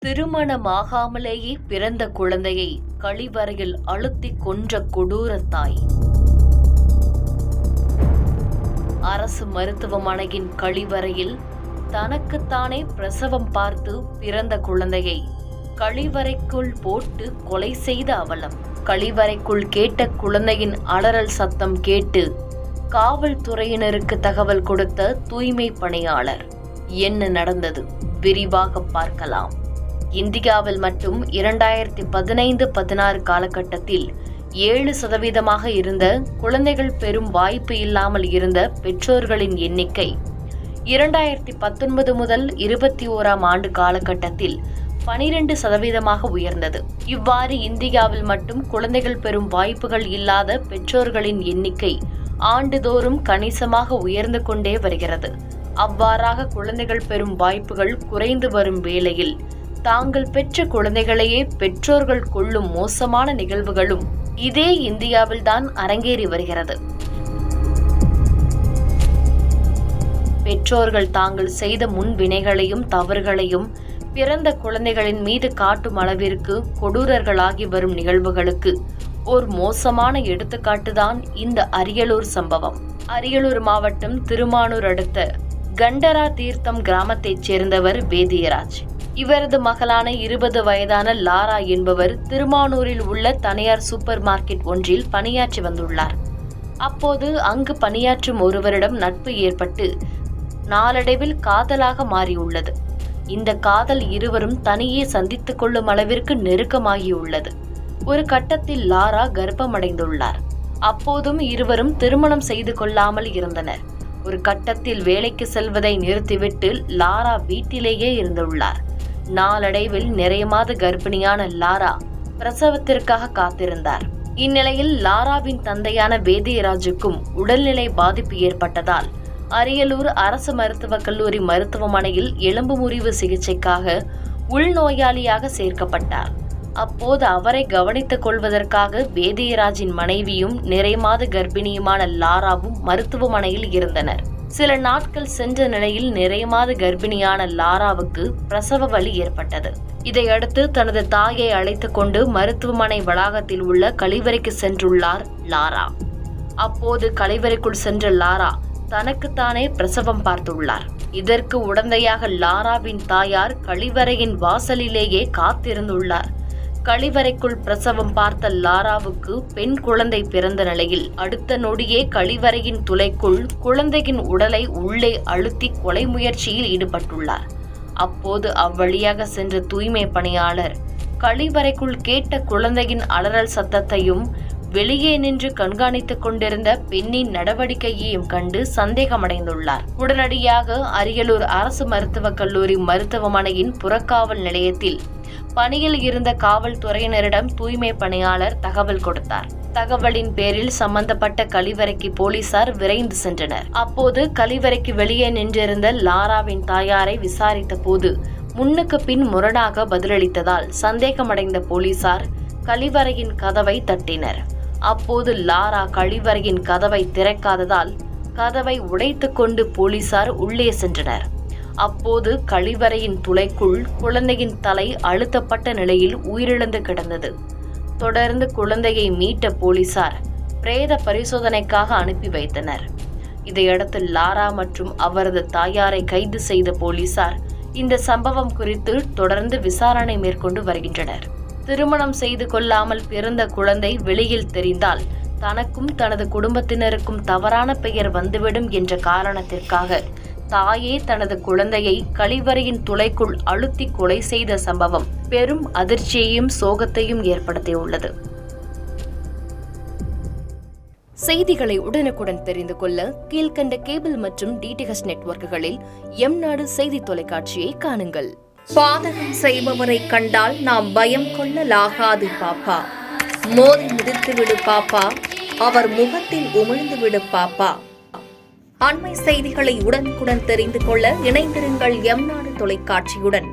திருமணமாகாமலேயே பிறந்த குழந்தையை கழிவறையில் அழுத்தி கொன்ற கொடூர தாய். அரசு மருத்துவமனையின் கழிவறையில் தனக்குத்தானே பிரசவம் பார்த்து பிறந்த குழந்தையை கழிவறைக்குள் போட்டு கொலை செய்த அவலம். கழிவறைக்குள் கேட்ட குழந்தையின் அலறல் சத்தம் கேட்டு காவல்துறையினருக்கு தகவல் கொடுத்த தூய்மை பணியாளர். என்ன நடந்தது? விரிவாக பார்க்கலாம். இந்தியாவில் மட்டும் 2015-16 காலகட்டத்தில் 7% இருந்த குழந்தைகள் பெறும் வாய்ப்பு இல்லாமல் இருந்த பெற்றோர்களின் எண்ணிக்கை 2019 முதல் 21ஆம் ஆண்டு காலகட்டத்தில் 12% உயர்ந்தது. இவ்வாறு இந்தியாவில் மட்டும் குழந்தைகள் பெறும் வாய்ப்புகள் இல்லாத பெற்றோர்களின் எண்ணிக்கை ஆண்டுதோறும் கணிசமாக உயர்ந்து கொண்டே வருகிறது. அவ்வாறாக குழந்தைகள் பெறும் வாய்ப்புகள் குறைந்து வரும் வேளையில் தாங்கள் பெற்ற குழந்தைகளையே பெற்றோர்கள் கொல்லும் மோசமான நிகழ்வுகளும் இதே இந்தியாவில்தான் அரங்கேறி வருகிறது. பெற்றோர்கள் தாங்கள் செய்த முன்வினைகளையும் தவறுகளையும் பிறந்த குழந்தைகளின் மீது காட்டும் அளவிற்கு கொடூரர்களாகி வரும் நிகழ்வுகளுக்கு ஒரு மோசமான எடுத்துக்காட்டுதான் இந்த அரியலூர் சம்பவம். அரியலூர் மாவட்டம் திருமானூர் அடுத்த கண்டரா தீர்த்தம் கிராமத்தைச் சேர்ந்தவர் வேதியராஜ். இவரது மகளான 20 வயதான லாரா என்பவர் திருமானூரில் உள்ள தனியார் சூப்பர் மார்க்கெட் ஒன்றில் பணியாற்றி வந்துள்ளார். அப்போது அங்கு பணியாற்றும் ஒருவரிடம் நட்பு ஏற்பட்டு நாளடைவில் காதலாக மாறியுள்ளது. இந்த காதல் இருவரும் தனியே சந்தித்துக் கொள்ளும் அளவிற்கு நெருக்கமாகியுள்ளது. ஒரு கட்டத்தில் லாரா கர்ப்பமடைந்துள்ளார். அப்போதும் இருவரும் திருமணம் செய்து கொள்ளாமல் இருந்தனர். ஒரு கட்டத்தில் வேலைக்கு செல்வதை நிறுத்திவிட்டு லாரா வீட்டிலேயே இருந்துள்ளார். நாளடைவில் நிறைய மாத கர்ப்பிணியான லாரா பிரசவத்திற்காக காத்திருந்தார். இந்நிலையில் லாராவின் தந்தையான வேதியராஜுக்கும் உடல்நிலை பாதிப்பு ஏற்பட்டதால் அரியலூர் அரசு மருத்துவக் கல்லூரி மருத்துவமனையில் எலும்பு முறிவு சிகிச்சைக்காக உள்நோயாளியாக சேர்க்கப்பட்டார். அப்போது அவரை கவனித்துக் கொள்வதற்காக வேதியராஜின் மனைவியும் நிறைய மாத கர்ப்பிணியுமான லாராவும் மருத்துவமனையில் இருந்தனர். சில நாட்கள் சென்ற நிலையில் நிறைய மாத கர்ப்பிணியான லாராவுக்கு பிரசவ வலி ஏற்பட்டது. இதையடுத்து தனது தாயை அழைத்துக் கொண்டு மருத்துவமனை வளாகத்தில் உள்ள கழிவறைக்கு சென்றுள்ளார் லாரா. அப்போது கழிவறைக்குள் சென்ற லாரா தனக்குத்தானே பிரசவம் பார்த்துள்ளார். இதற்கு உடந்தையாக லாராவின் தாயார் கழிவறையின் வாசலிலேயே காத்திருந்துள்ளார். கழிவறைக்குள் பிரசவம் பார்த்த லாராவுக்கு பெண் குழந்தை பிறந்த நிலையில் அடுத்த நொடியே கழிவறையின் துளைக்குள் குழந்தையின் உடலை உள்ளே அழுத்தி கொலை முயற்சியில் ஈடுபட்டுள்ளார். அப்போது அவ்வழியாக சென்ற தூய்மை பணியாளர் கழிவறைக்குள் கேட்ட குழந்தையின் அலறல் சத்தத்தையும் வெளியே நின்று கண்காணித்துக் கொண்டிருந்த பெண்ணின் நடவடிக்கையையும் கண்டு சந்தேகமடைந்துள்ளார். உடனடியாக அரியலூர் அரசு மருத்துவக் கல்லூரி மருத்துவமனையின் புறக்காவல் நிலையத்தில் பணியில் இருந்த காவல்துறையினரிடம் தூய்மை பணியாளர் தகவல் கொடுத்தார். தகவலின் பேரில் சம்பந்தப்பட்ட கழிவறைக்கு போலீசார் விரைந்து சென்றனர். அப்போது கழிவறைக்கு வெளியே நின்றிருந்த லாராவின் தாயாரை விசாரித்த போது முன்னுக்கு பின் முரணாக பதிலளித்ததால் சந்தேகமடைந்த போலீசார் கழிவறையின் கதவை தட்டினர். அப்போது லாரா கழிவறையின் கதவை திறக்காததால் கதவை உடைத்துக் கொண்டு போலீசார் உள்ளே சென்றனர். அப்போது கழிவறையின் துளைக்குள் குழந்தையின் தலை அழுத்தப்பட்ட நிலையில் உயிரிழந்து கிடந்தது. தொடர்ந்து குழந்தையை மீட்ட போலீசார் பிரேத பரிசோதனைக்காக அனுப்பி வைத்தனர். இதையடுத்து லாரா மற்றும் அவரது தாயாரை கைது செய்த போலீசார் இந்த சம்பவம் குறித்து தொடர்ந்து விசாரணை மேற்கொண்டு வருகின்றனர். திருமணம் செய்து கொள்ளாமல் பிறந்த குழந்தை வெளியில் தெரிந்தால் தனக்கும் தனது குடும்பத்தினருக்கும் தவறான பெயர் வந்துவிடும் என்ற காரணத்திற்காக தாயே தனது குழந்தையை கழிவறையின் துளைக்குள் அழுத்தி கொலை செய்த சம்பவம் பெரும் அதிர்ச்சியையும் சோகத்தையும் ஏற்படுத்தியுள்ளது. செய்திகளை உடனுக்குடன் தெரிந்து கொள்ள கீழ்கண்ட கேபிள் மற்றும் டிடிஹெச் நெட்வொர்க்குகளில் எம்நாடு செய்தி தொலைக்காட்சியை காணுங்கள். பாதகம் செய்பவரை கண்டால் நாம் பயம் கொள்ளலாகாது பாப்பா. மோதி மிதித்துவிடு பாப்பா, அவர் முகத்தில் உமிழ்ந்துவிடு பாப்பா. அண்மை செய்திகளை உடனுக்குடன் தெரிந்து கொள்ள இணைந்திருங்கள் எம்நாடு தொலைக்காட்சியுடன்.